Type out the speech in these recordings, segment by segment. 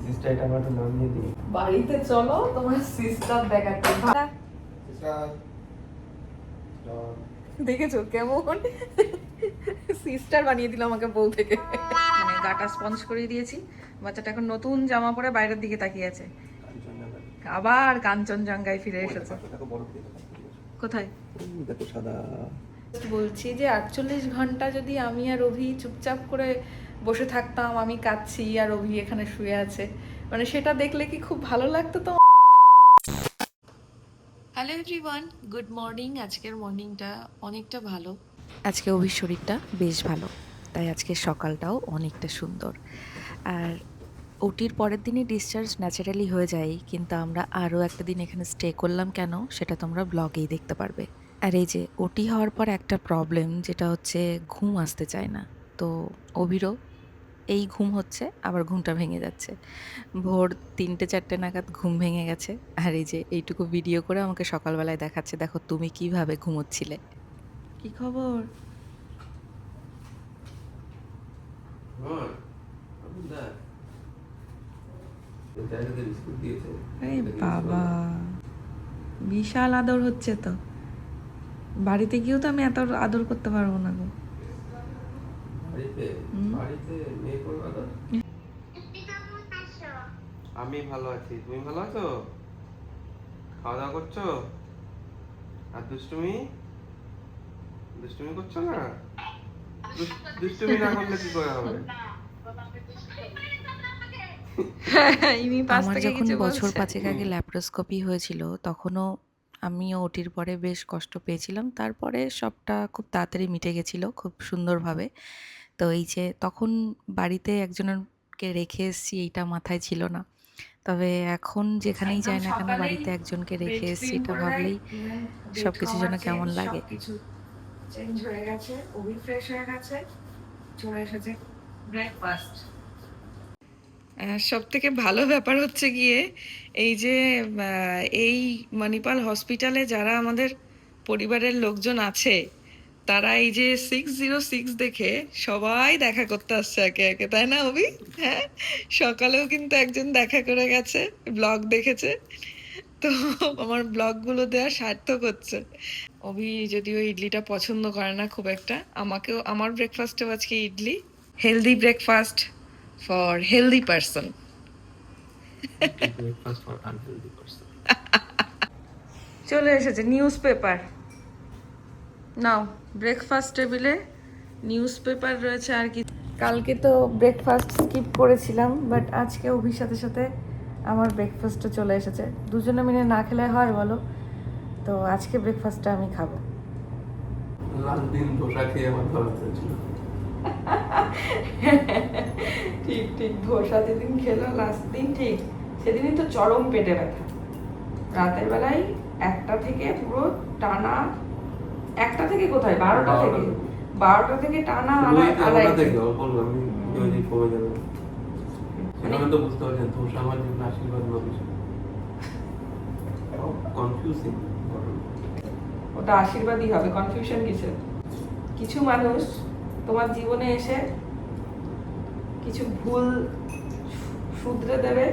সিস্টারটা আমার তো নাম দিয়ে দিই। বাড়িতে চলো তোমার সিস্টার দেখাতে। দেখেছো কেমন সিস্টার বানিয়ে দিল আমাকে বউ থেকে। মানে গাটা স্পঞ্জ করে দিয়েছি, বাচ্চাটা এখন নতুন জামা পরে বাইরের দিকে তাকিয়ে আছে। আবার কাঞ্চনজঙ্ঘায় ফিরে এসেছে। কোথায় দেখো সাদা। বলছি যে 48 ঘন্টা যদি আমি আর অভি চুপচাপ করে বসে থাকতাম, আমি কাঁদছি আর অভি এখানে শুয়ে আছে, মানে সেটা দেখলে কি খুব ভালো লাগতো তো। Hello everyone, good morning. আজকের মর্নিংটা অনেকটা ভালো। আজকে অভির শরীরটা বেশ ভালো, তাই আজকে সকালটাও অনেকটা সুন্দর। আর ওটির পরের দিনই ডিসচার্জ ন্যাচারালি হয়ে যায়, কিন্তু আমরা আরও একটা দিন এখানে স্টে করলাম কেন সেটা তোমরা ব্লগেই দেখতে পারবে। আর এই যে ওটি হওয়ার পর একটা প্রবলেম, যেটা হচ্ছে ঘুম আসতে চায় না। তো অভিরও এই ঘুম হচ্ছে, আবার ঘুমটা ভেঙে যাচ্ছে। ভোর 3টে-4টে নাগাদ ঘুম ভেঙে গেছে। আর এই যে এইটুকু ভিডিও করে আমাকে সকালবেলায় দেখাচ্ছে, দেখো তুমি কিভাবে ঘুমোচ্ছিলে। কি খবর? বাবা, বিশাল আদর হচ্ছে তো। বাড়িতে গিয়েও তো আমি এত আদর করতে পারবো না গো। আমি ভালো আছি, তুমি ভালো আছো? খাওয়া দাওয়া করছো? আর দুষ্টুমি দুষ্টুমি করছো না? দুষ্টুমি না করলে কি করে হবে? আমার যখন বছর 5 আগে ল্যাপ্রোস্কোপি হয়েছিল, তখনও আমিও ওটির পরে বেশ কষ্ট পেয়েছিলাম। তারপরে সবটা খুব তাড়াতাড়ি মিটে গেছিলো খুব সুন্দরভাবে। তো এই যে তখন বাড়িতে একজনকে রেখে এসেছি, এইটা মাথায় ছিল না। তবে এখন যেখানেই যাই না কেন, বাড়িতে একজনকে রেখে এসেছি, এটা ভাবলেই সবকিছু যেন কেমন লাগে। চেঞ্জ হয়ে গেছে, ওভি ফ্রেশ হয়ে গেছে, চলে এসেছে ব্রেকফাস্ট। সব থেকে ভালো ব্যাপার হচ্ছে গিয়ে এই যে এই মণিপাল হসপিটালে যারা আমাদের পরিবারের লোকজন আছে, তারা এই যে 606 দেখে সবাই দেখা করতে আসছে একে একে, তাই না অভি? হ্যাঁ, সকালেও কিন্তু একজন দেখা করে গেছে, ব্লগ দেখেছে। তো আমার ব্লগগুলো দেওয়া সার্থক হচ্ছে। অভি যদিও ইডলিটা পছন্দ করে না খুব একটা, আমাকেও আমার ব্রেকফাস্টেও আজকে idli. Healthy breakfast for healthy person. Breakfast for unhealthy person. চলে এসেছে নিউজ পেপার। নাও, ব্রেকফাস্ট টেবিলে নিউজ পেপার রয়েছে। আর কি, কালকে তো ব্রেকফাস্ট স্কিপ করেছিলাম, বাট আজকে অভির সাথে সাথে আমার ব্রেকফাস্টও চলে এসেছে। দুজনে মিলে না খেলে হয় বলো? তো আজকে ব্রেকফাস্টটা আমি খাবো। লাস্ট দিন ধোসা খেয়ে আমার ভালো হয়েছিল। ঠিক ঠিক, ধোসা যেদিন খেলো লাস্ট দিন, ঠিক সেদিনই তো চরম পেটে ব্যথা। রাতের বেলায় 1টা থেকে পুরো টানা, 1টা থেকে কোথায় 12টা থেকে টানা আড়াই থেকে কমে যাবে। সেখানে তো বুঝতে পারছেন ধোসা আমার জন্য আশীর্বাদ নয়, কনফিউজিং। ওটা আশীর্বাদই হবে, কনফিউশন কিসের? কিছু মানুষ তোমার জীবনে এসে কিছু ভুল শুধরে দেবে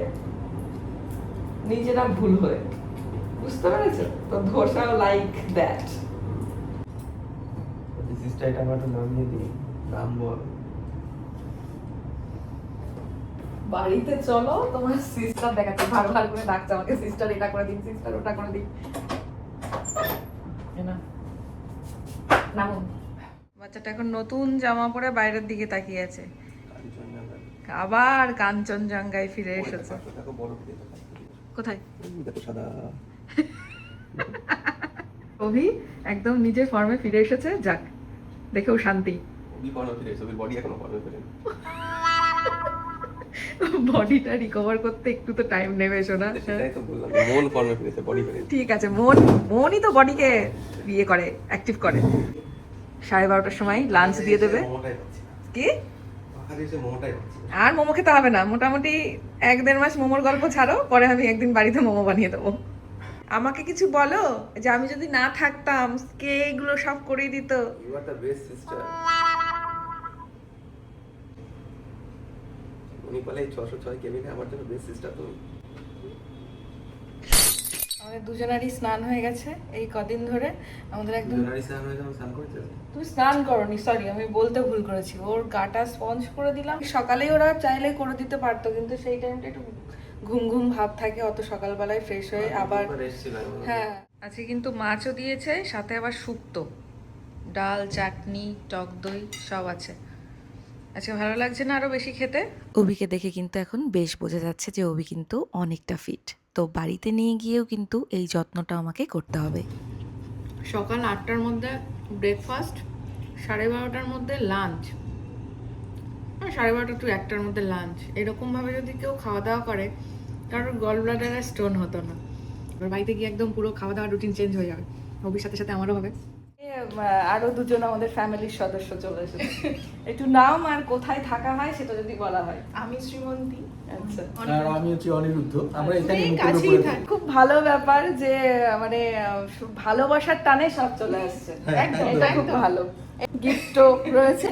নিজেরা ভুল হয়ে, বুঝতে পেরেছো তো? ধোসাও লাইক দ্যাট। সিস্টারটা আমার তো নাম দিয়ে দিই। নাম বল। বাড়িতে চলো তোমার সিস্টার দেখাতে। ভার করে ডাকছে আমাকে, সিস্টার এটা করে দিন, সিস্টার ওটা করে দিন। নামুন। বাচ্চাটা এখন নতুন জামা পরে বাইরের দিকে তাকিয়ে আছে, আবার কাঞ্চনজঙ্ঘায় ফিরে এসেছে। কোথায়? দেখো সাদা। অভি একদম নিজের ফর্মে ফিরে এসেছে, যাক, দেখেও শান্তি। বডি এখনো ফর্মে ফেরেনি। বডিটা রিকভার করতে একটু তো টাইম নেবে শোনা। সেটাই তো বললাম, মন ফর্মে ফিরেছে, বডি ফেরেনি। ঠিক আছে, মনই তো বডিকে ইয়ে করে, অ্যাক্টিভ করে। 12:30টার সময় লাঞ্চ দিয়ে দেবে। কি? আর মোমো খেতে হবে না, মোটামুটি 1-1.5 মাস মোমোর গল্প ছাড়ো, পরে আমি একদিন বাড়িতে মোমো বানিয়ে দেবো। আমাকে কিছু বলো, যে আমি যদি না থাকতাম কে এগুলো সব করে দিত? You are the best sister. উনি বলে এই 606 কেবিনে আমার জন্য বেস্ট সিস্টার তুমি। আমাদের দুজনারই স্নান হয়ে গেছে এই কদিন ধরে। আমাদের একদম দুজনারই স্নান হয়ে যাবে, স্নান করেছে। তুমি স্নান করনি, সরি আমি বলতে ভুল করেছি। ওর গাটা স্পঞ্জ করে দিলাম। সকালেই ওরা চাইলে করে দিতে পারতো, কিন্তু সেই টাইমটা একটু ঘুম ঘুম ভাব থাকে, অত সকালবেলায় ফ্রেশ হয়ে আবার। হ্যাঁ, আজকে কিন্তু মাছও দিয়েছে, সাথে আবার শুক্তো, ডাল, চাটনি, টক দই সব আছে। আচ্ছা, ভালো লাগছে না আরো বেশি খেতে? অভিকে দেখে কিন্তু এখন বেশ বোঝা যাচ্ছে যে অভি কিন্তু অনেকটা ফিট। তো বাড়িতে নিয়ে গিয়েও কিন্তু এই যত্নটা আমাকে করতে হবে। সকাল 8টার মধ্যে ব্রেকফাস্ট, 12:30টার মধ্যে লাঞ্চ, 12:30 টু 1টার মধ্যে লাঞ্চ। এরকমভাবে যদি কেউ খাওয়া দাওয়া করে, কারোর গল ব্লাডারে স্টোন হতো না। এবার বাড়িতে গিয়ে একদম পুরো খাওয়া দাওয়ার রুটিন চেঞ্জ হয়ে যাবে। অভির সাথে সাথে আমারও হবে। আরো দুজন আমাদের ফ্যামিলির সদস্য চলে এসেছে। একটু নাম আর কোথায় থাকা হয় সেটা যদি বলা হয়। আমি শ্রীমন্তী। আচ্ছা, আর আমি হচ্ছে অনিরুদ্ধ। আমরা এখানে এই মুকুন্দ কাছেই করে থাকি। খুব ভালো ব্যাপার যে মানে ভালোবাসার টানে সব চলে আসছে। হ্যাঁ, একদম, একদম, এটা খুব একদম। ভালো। গিফটও রয়েছে,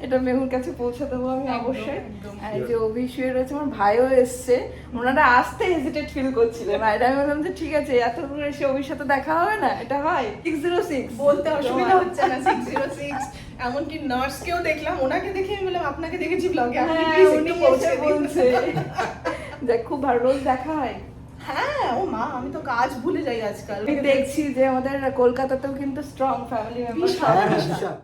এটা মেহুর কাছে পৌঁছে দেবো আমি একদম, অবশ্যই। একদম। আর এই যে অভি শুয়ে রয়েছে, আমার ভাইও এসছে। ওনারা আসতে হেজিটেট ফিল করছিলেন, আর আমি বললাম যে ঠিক আছে, এত দূরে এসে অভির সাথে দেখা হবে না, এটা হয় 606 বলতে অসুবিধা হচ্ছে না 606। এমনকি নার্সকেও দেখলাম, ওনাকে দেখে আমি বললাম আপনাকে দেখেছি ব্লগে, আপনি হ্যাঁ, প্লিজ উনি একটু পৌঁছে এসে দিন। বলছে। দেখ, খুব ভালো, রোজ দেখা হয়। হ্যাঁ, ও মা, আমি তো কাজ ভুলে যাই আজকাল। আমি দেখছি যে আমাদের কলকাতাতেও কিন্তু স্ট্রং ফ্যামিলি মেম্বার বিশাল, হ্যাঁ, বিশাল।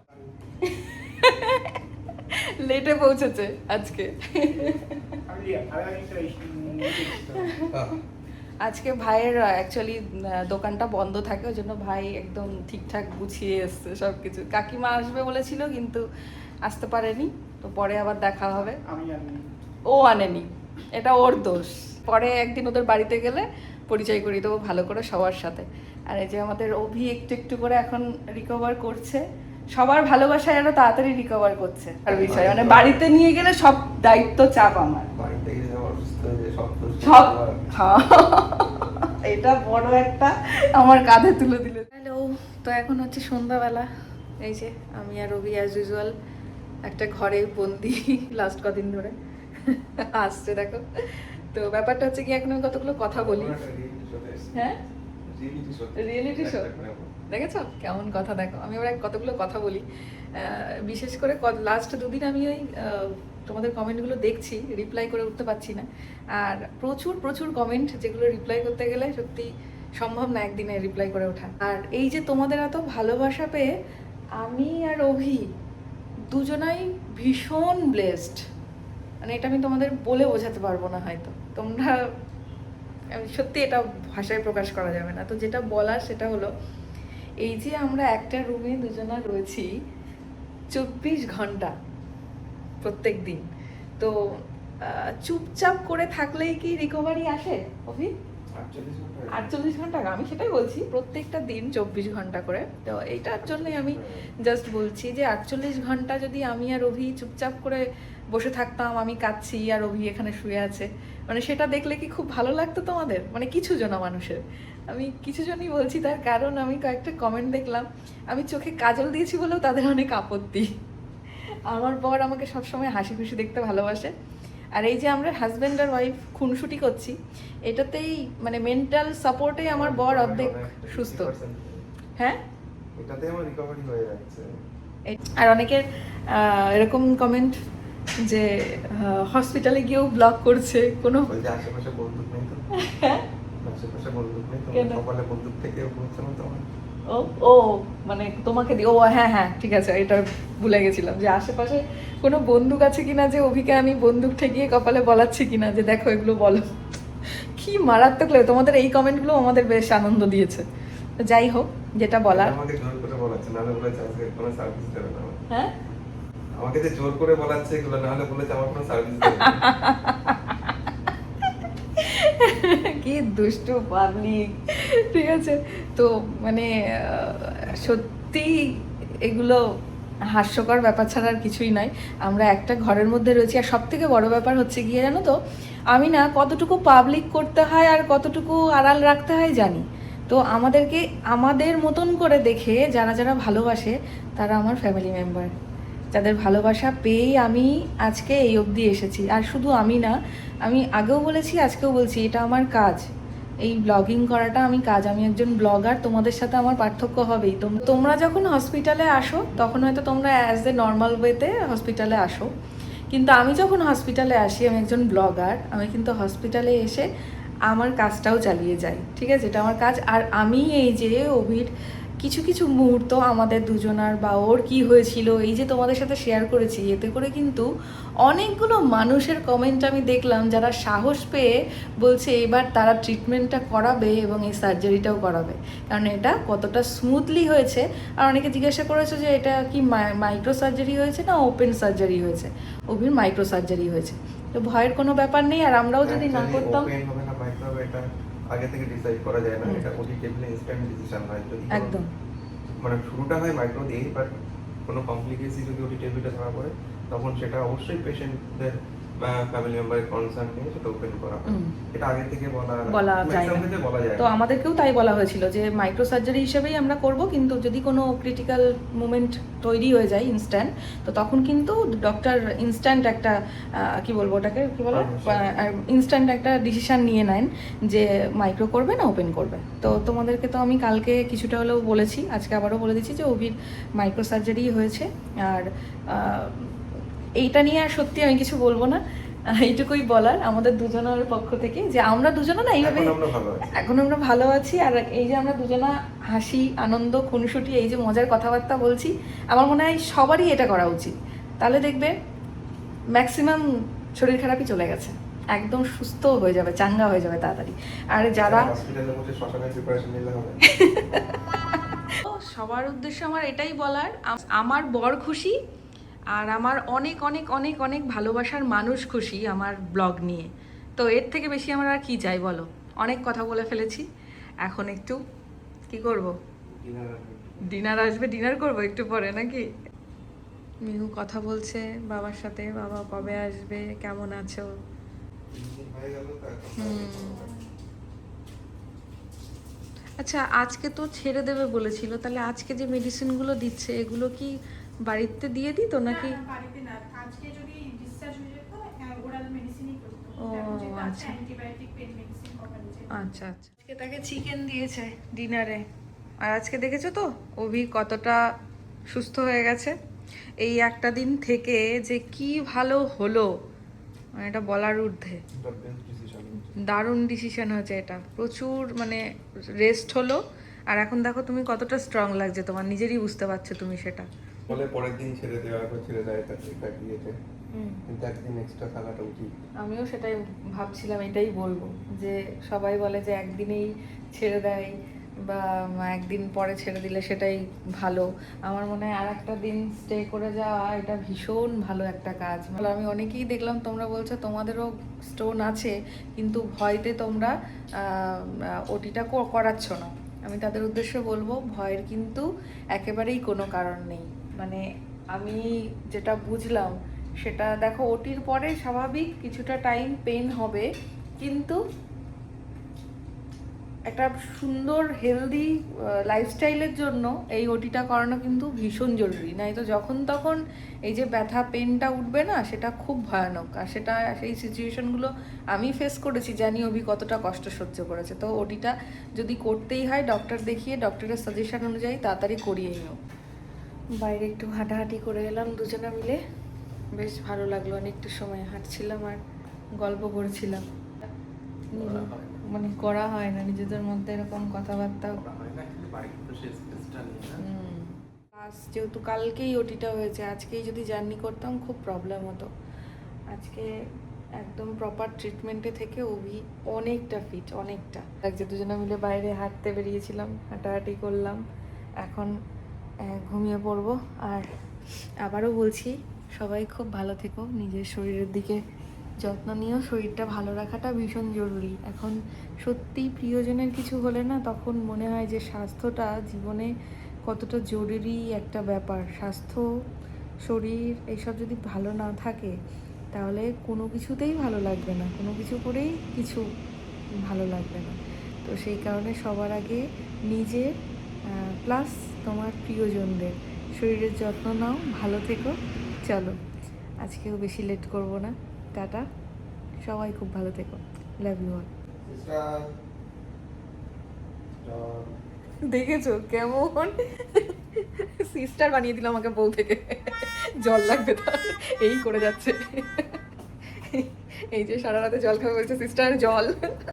লেটে পৌঁছেছে আজকে। আজকে ভাইয়ের অ্যাকচুয়ালি দোকানটা বন্ধ থাকে, ওই জন্য ভাই একদম ঠিকঠাক গুছিয়ে এসছে সবকিছু। কাকিমা আসবে বলেছিল কিন্তু আসতে পারেনি, তো পরে আবার দেখা হবে। ও আনেনি, এটা ওর দোষ। পরে একদিন ওদের বাড়িতে গেলে পরিচয় করিয়ে দেবো ভালো করে সবার সাথে। আর এই যে আমাদের অভি একটু একটু করে এখন রিকভার করছে, সবার ভালোবাসায় আরো তাড়াতাড়ি রিকভার করছে। আর বিষয় মানে বাড়িতে নিয়ে গেলে সব দায়িত্ব চাপ আমার, বাড়িতে গিয়ে আমার অসুস্থ হয়ে যায়, সব দোষ সব। আমার। হ্যাঁ, এটা বড় একটা আমার কাঁধে তুলে দিলে। হ্যালো, তো এখন হচ্ছে সন্ধ্যাবেলা। এই যে আমি আর রবি অ্যাজ ইউজুয়াল একটা ঘরে বন্দি লাস্ট কদিন ধরে আসছে, দেখো। তো ব্যাপারটা হচ্ছে কি, এখন আমি কতগুলো কথা বলি। হ্যাঁ, রিয়েলিটি শো দেখেছো কেমন কথা, দেখো আমি এবার কতগুলো কথা বলি। বিশেষ করে লাস্ট দুদিন আমি ওই তোমাদের কমেন্টগুলো দেখছি, রিপ্লাই করে উঠতে পারছি না। আর প্রচুর প্রচুর কমেন্ট, যেগুলো রিপ্লাই করতে গেলে সত্যি সম্ভব না একদিনে রিপ্লাই করে ওঠা। আর এই যে তোমাদের এত ভালোবাসা পেয়ে আমি আর অভি দুজনাই ভীষণ ব্লেসড। মানে এটা আমি তোমাদের বলে বোঝাতে পারবো না, হয়তো তোমরা, আমি সত্যি এটা ভাষায় প্রকাশ করা যাবে না। তো যেটা বলার সেটা হলো, এই যে আমরা একটা রুমে দুজনা রয়েছি 24 ঘন্টা প্রত্যেক দিন, তো চুপচাপ করে থাকলেই কি রিকভারি আসে অভি? 48 ঘন্টা, আমি সেটাই বলছি, প্রত্যেকটা দিন 24 ঘন্টা করে। তো এইটার জন্যই আমি জাস্ট বলছি যে 48 ঘন্টা যদি আমি আর অভি চুপচাপ করে বসে থাকতাম, আমি কাঁদছি আর অভি এখানে শুয়ে আছে, মানে সেটা দেখলে কি খুব ভালো লাগতো তোমাদের? মানে কিছু জনা মানুষের, আমি কিছু জনই বলছি, তার কারণ আমি কয়েকটা কমেন্ট দেখলাম, আমি চোখে কাজল দিয়েছি বলেও তাদের অনেক আপত্তি। আমার বর আমাকে সবসময় হাসি খুশি দেখতে ভালোবাসে। আর এই যে আমরা হাজব্যান্ড আর ওয়াইফ খুনসুটি করছি, এটাতেই মানে মেন্টাল সাপোর্টে আমার বর অর্ধেক সুস্থ। হ্যাঁ, এটাতে আমার রিকভারি হয়ে যাচ্ছে। আর অনেকের এরকম কমেন্ট যে হসপিটালে গিয়েও ব্লগ করছে, কোনো ওই যে আশেপাশে বন্দুক নেই তো, হ্যাঁ, আশেপাশে বন্দুক নেই তো, কেন? কপালে বন্দুক থেকে বলছে না তোমার। ও ও মানে তোমাকে দিয়ে, ও হ্যাঁ হ্যাঁ ঠিক আছে, এটা ভুলে গেছিলাম যে আশেপাশে কোনো বন্দুক আছে কিনা, যে অভিকে আমি বন্দুক ঠেকিয়ে কপালে বলাচ্ছি কিনা যে দেখো এগুলো বলো। কি মারাত্মক লাগে তোমাদের এই কমেন্টগুলো, আমাদের বেশ আনন্দ দিয়েছে। তো যাই হোক, যেটা বলার, আমাকে জোর করে বলাচ্ছে, নাহলে বলেছে আজকে কোনো সার্ভিস দেবে না। হ্যাঁ, আমাকে যে জোর করে বলাচ্ছে এগুলো, নাহলে বলেছে আমার কোনো সার্ভিস দেবে না। কি দুষ্টু পাবলিক, ঠিক আছে। তো মানে সত্যি এগুলো হাস্যকর ব্যাপার ছাড়া আর কিছুই নয়। আমরা একটা ঘরের মধ্যে রয়েছি, আর সব থেকে বড় ব্যাপার হচ্ছে গিয়ে জানো তো, আমি না কতটুকু পাবলিক করতে হয় আর কতটুকু আড়াল রাখতে হয় জানি। তো আমাদেরকে আমাদের মতন করে দেখে যারা যারা ভালোবাসে, তারা আমার ফ্যামিলি মেম্বার। যাদের ভালোবাসা পেয়েই আমি আজকে এই অবধি এসেছি। আর শুধু আমি না, আমি আগেও বলেছি, আজকেও বলছি, এটা আমার কাজ। এই ব্লগিং করাটা আমি কাজ, আমি একজন ব্লগার। তোমাদের সাথে আমার পার্থক্য হবেই। তোমরা যখন হসপিটালে আসো তখন হয়তো তোমরা অ্যাজ এ নর্মাল ওয়েতে হসপিটালে আসো, কিন্তু আমি যখন হসপিটালে আসি, আমি একজন ব্লগার, আমি কিন্তু হসপিটালে এসে আমার কাজটাও চালিয়ে যাই, ঠিক আছে? এটা আমার কাজ। আর আমি এই যে অভির কিছু কিছু মুহূর্ত আমাদের দুজনার বা ওর কী হয়েছিল এই যে তোমাদের সাথে শেয়ার করেছি, এতে করে কিন্তু অনেকগুলো মানুষের কমেন্ট আমি দেখলাম যারা সাহস পেয়ে বলছে এবার তারা ট্রিটমেন্টটা করাবে এবং এই সার্জারিটাও করাবে, কারণ এটা কতটা স্মুথলি হয়েছে। আর অনেকে জিজ্ঞাসা করেছে যে এটা কি মাইক্রো সার্জারি হয়েছে না ওপেন সার্জারি হয়েছে। অভির মাইক্রো সার্জারি হয়েছে, তো ভয়ের কোনো ব্যাপার নেই। আর আমরাও যদি না করতাম, ওপেন হবে না মাইক্রো হবে এটা আগে থেকে ডিসাইড করা যায় না, এটা ওটি টেবিলে ইনস্ট্যান্ট ডিসিশন হয়। যদি একদম মানে শুরুটা হয় মাইক্রো দিয়ে, বাট কোনো কমপ্লিকেশন যদি ওটি টেবিলে ধরা পড়ে তখন সেটা অবশ্যই পেশেন্টদের বা ফ্যামিলি মেম্বারের কনসার্ন নিয়ে সেটা ওপেন করা হয়। এটা আগে থেকে বলা যায় না। তো আমাদেরকেও তাই বলা হয়েছিল যে মাইক্রো সার্জারি হিসেবেই আমরা করব, কিন্তু যদি কোনো ক্রিটিক্যাল মুভমেন্ট তৈরি হয়ে যায় ইনস্ট্যান্ট, তো তখন কিন্তু ডক্টর ইনস্ট্যান্ট একটা কি বলবো ওটাকে, কি বলে, ইনস্ট্যান্ট একটা ডিসিশন নিয়ে নেন যে মাইক্রো করবে না ওপেন করবে। তো তোমাদেরকে তো আমি কালকে কিছুটা হলেও বলেছি, আজকে আবারও বলে দিচ্ছি যে অভির মাইক্রো সার্জারি হয়েছে। আর এইটা নিয়ে আর সত্যি আমি কিছু বলবো না, এইটুকুই বলার আমাদের দুজনের পক্ষ থেকে যে আমরা দুজনা না এইভাবে এখন আমরা ভালো আছি। আর এই যে আমরা দুজনা হাসি আনন্দ খুনসুটি এই যে মজার কথাবার্তা বলছি, আমার মনে হয় সবারই এটা করা উচিত। তাহলে দেখবে ম্যাক্সিমাম শরীর খারাপই চলে গেছে, একদম সুস্থ হয়ে যাবে, চাঙ্গা হয়ে যাবে তাড়াতাড়ি। আর যারা সবার উদ্দেশ্যে আমার এটাই বলার, আমার বর খুশি আর আমার অনেক অনেক অনেক অনেক ভালোবাসার মানুষ খুশি আমার ব্লগ নিয়ে। তো এর থেকে বেশি আমরা আর কি চাই বলো? অনেক কথা বলে ফেলেছি, এখন একটু কি করব, ডিনার আসবে, ডিনার করব একটু পরে নাকি? মিহু কথা বলছে বাবার সাথে, বাবা কবে আসবে, কেমন আছো? আচ্ছা, আজকে তো ছেড়ে দেবে বলেছিল, তাহলে আজকে যে মেডিসিনগুলো দিচ্ছে এগুলো কি বাড়িতে দিয়ে দিত নাকি? বাড়িতে না, আজকে যদি ডিসচার্জ হয়ে যেত ওরাল মেডিসিনই করতে। ও আচ্ছা অ্যান্টিবায়োটিক পেন মেডিসিন কভার হয়েছে। আচ্ছা আচ্ছা। আজকে তাকে চিকেন দিয়েছে ডিনারে। আর আজকে দেখেছো তো অভি কতটা সুস্থ হয়ে গেছে এই একটা দিন থেকে, যে কি ভালো হলো, মানে এটা বলার ঊর্ধ্বে। দারুণ ডিসিশন হয়েছে এটা, প্রচুর মানে রেস্ট হলো। আর এখন দেখো তুমি কতটা স্ট্রং লাগছে, তোমার নিজেরই বুঝতে পারছো তুমি সেটা। বলে পরের দিন ছেড়ে দেওয়া করে ছেড়ে দেয়, এটা ঠিকঠাক দিয়েছে, কিন্তু একদিন এক্সট্রা থাকাটা উচিত। আমিও সেটাই ভাবছিলাম, এটাই বলবো যে সবাই বলে যে একদিনেই ছেড়ে দেয় বা একদিন পরে ছেড়ে দিলে সেটাই ভালো। আমার মনে হয় আর একটা দিন স্টে করে যাওয়া এটা ভীষণ ভালো একটা কাজ। মানে আমি অনেকেই দেখলাম তোমরা বলছো তোমাদেরও স্টোন আছে, কিন্তু ভয়তে তোমরা ওটিটা করাচ্ছ না। আমি তাদের উদ্দেশ্যে বলবো ভয়ের কিন্তু একেবারেই কোনো কারণ নেই। মানে আমি যেটা বুঝলাম সেটা দেখো, ওটির পরে স্বাভাবিক কিছুটা টাইম পেন হবে, কিন্তু একটা সুন্দর হেলদি লাইফস্টাইলের জন্য এই ওটিটা করানো কিন্তু ভীষণ জরুরি। নাই তো যখন তখন এই যে ব্যথা পেনটা উঠবে না, সেটা খুব ভয়ানক। আর সেটা সেই সিচুয়েশনগুলো আমি ফেস করেছি, জানি অভি কতটা কষ্ট সহ্য করেছে। তো ওটিটা যদি করতেই হয় ডক্টর দেখিয়ে ডক্টরের সাজেশন অনুযায়ী তাড়াতাড়ি করিয়ে নিও। বাইরে একটু হাঁটাহাঁটি করে এলাম দুজনে মিলে, বেশ ভালো লাগলো। অনেকটা সময় হাঁটছিলাম আর গল্প করছিলাম। মানে করা হয় না নিজেদের মধ্যে এরকম কথাবার্তা। যেহেতু কালকেই ওটিটা হয়েছে, আজকেই যদি জার্নি করতাম খুব প্রবলেম হতো। আজকে একদম প্রপার ট্রিটমেন্টে থেকে অভি অনেকটা ফিট, অনেকটা লাগছে। দুজনে মিলে বাইরে হাঁটতে বেরিয়েছিলাম, হাঁটাহাঁটি করলাম, এখন ঘুমিয়ে পড়বো। আর আবারও বলছি সবাই খুব ভালো থেকো, নিজের শরীরের দিকে যত্ন নিও। শরীরটা ভালো রাখাটা ভীষণ জরুরি। এখন সত্যি প্রিয়জনের কিছু হলে না, তখন মনে হয় যে স্বাস্থ্যটা জীবনে কতটা জরুরি একটা ব্যাপার। স্বাস্থ্য, শরীর এইসব যদি ভালো না থাকে তাহলে কোনো কিছুতেই ভালো লাগবে না, কোনো কিছু করেই কিছু ভালো লাগবে না। তো সেই কারণে সবার আগে নিজের প্লাস তোমার প্রিয়জনদের শরীরের যত্ন নাও, ভালো থেকো। চলো আজকেও বেশি লেট করব না, টাটা, সবাই খুব ভালো থেকো, লাভ ইউ অল। দেখেছো কেমন সিস্টার বানিয়ে দিল আমাকে বউ থেকে, জল লাগবে তার, এই করে যাচ্ছে, এই যে সারা রাতে জল খাবে বলছে সিস্টার জল।